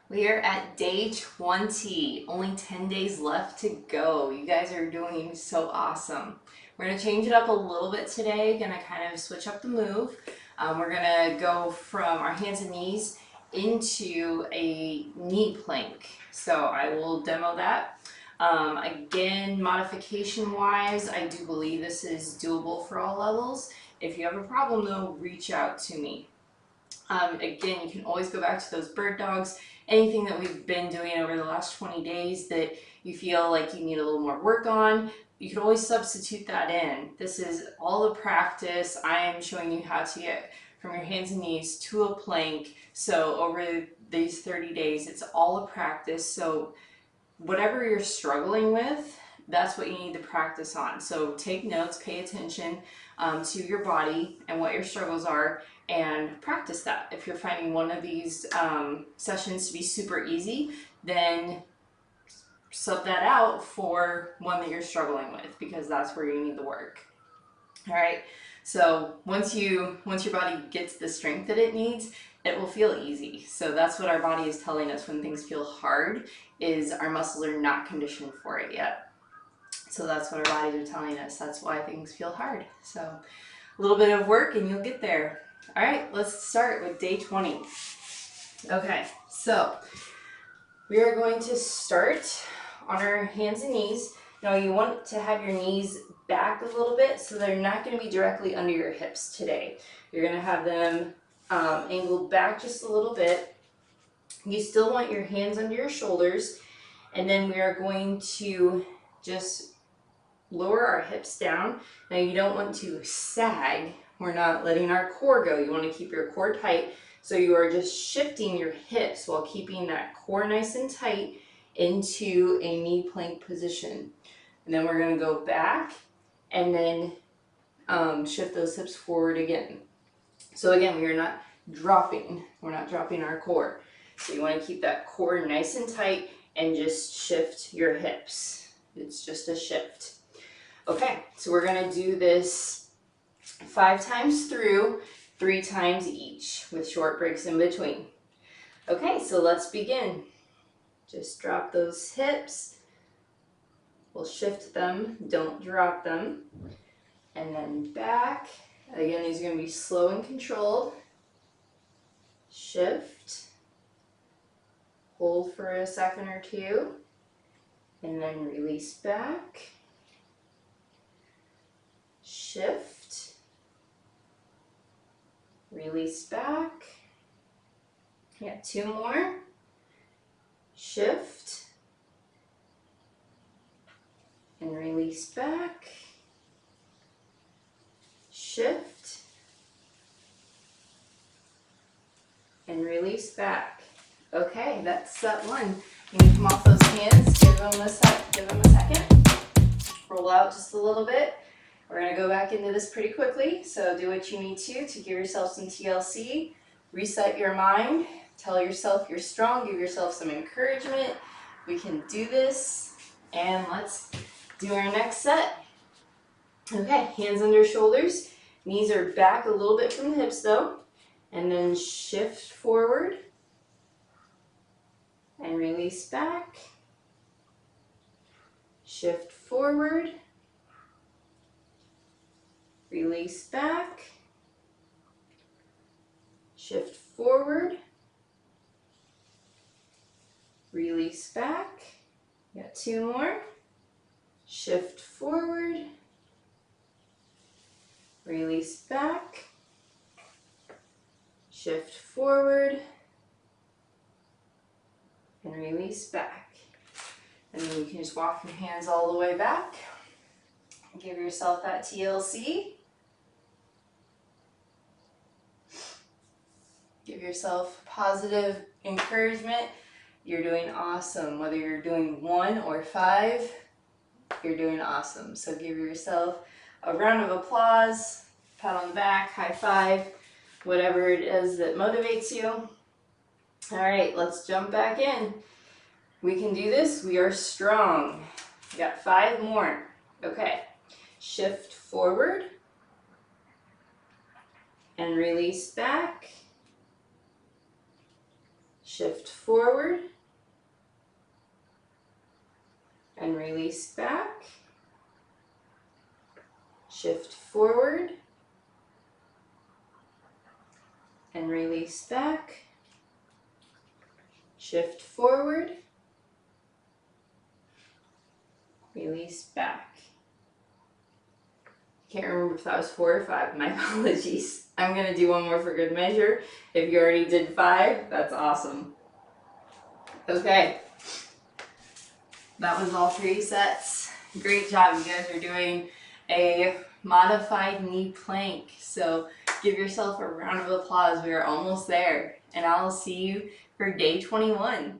We are at day 20, only 10 days left to go. You guys are doing so awesome. We're gonna change it up a little bit today, gonna kind of switch up the move. We're gonna go from our hands and knees into a knee plank. So I will demo that. Again, modification wise, I do believe this is doable for all levels. If you have a problem though, reach out to me. Again, you can always go back to those bird dogs, anything that we've been doing over the last 20 days that you feel like you need a little more work on, you can always substitute that in. This is all the practice. I am showing you how to get from your hands and knees to a plank. So over these 30 days, it's all a practice. So whatever you're struggling with, that's what you need to practice on. So take notes, pay attention to your body and what your struggles are, and practice that. If you're finding one of these sessions to be super easy, then sub that out for one that you're struggling with, because that's where you need the work. All right. So once your body gets the strength that it needs, it will feel easy. So that's what our body is telling us when things feel hard, is our muscles are not conditioned for it yet. So that's what our bodies are telling us. That's why things feel hard. So a little bit of work and you'll get there. All right, let's start with day 20. Okay, so we are going to start on our hands and knees. Now you want to have your knees back a little bit so they're not going to be directly under your hips today. You're going to have them angled back just a little bit. You still want your hands under your shoulders, and then we are going to just lower our hips down. Now you don't want to sag. We're not letting our core go. You want to keep your core tight. So you are just shifting your hips while keeping that core nice and tight into a knee plank position. And then we're going to go back and then shift those hips forward again. So again, we are not dropping. We're not dropping our core. So you want to keep that core nice and tight and just shift your hips. It's just a shift. Okay, so we're going to do this 5 times through, 3 times each with short breaks in between. Okay, so let's begin. Just drop those hips. We'll shift them, don't drop them. And then back. Again, these are going to be slow and controlled. Shift. Hold for a second or two. And then release back. Shift. Release back. Yeah, 2 more. Shift. And release back. Shift. And release back. Okay, that's set 1. You can come off those hands, give them a second. Roll out just a little bit. We're going to go back into this pretty quickly, so do what you need to give yourself some TLC, reset your mind, tell yourself you're strong, give yourself some encouragement. We can do this, and let's do our next set. Okay, hands under shoulders, knees are back a little bit from the hips though, and then shift forward and release back, shift forward, release back, shift forward, release back. Got 2 more. Shift forward, release back, shift forward, and release back. And then you can just walk your hands all the way back. Give yourself that TLC. Give yourself positive encouragement. You're doing awesome. Whether you're doing 1 or 5, you're doing awesome. So give yourself a round of applause, pat on the back, high five, whatever it is that motivates you. All right, let's jump back in. We can do this. We are strong. We got 5 more. Okay, shift forward and release back. shift forward, and release back, shift forward, and release back, shift forward, release back. Can't remember if that was 4 or 5, my apologies. I'm gonna do one more for good measure. If you already did 5, that's awesome. Okay, that was all 3 sets. Great job, you guys are doing a modified knee plank. So give yourself a round of applause, we are almost there. And I'll see you for day 21.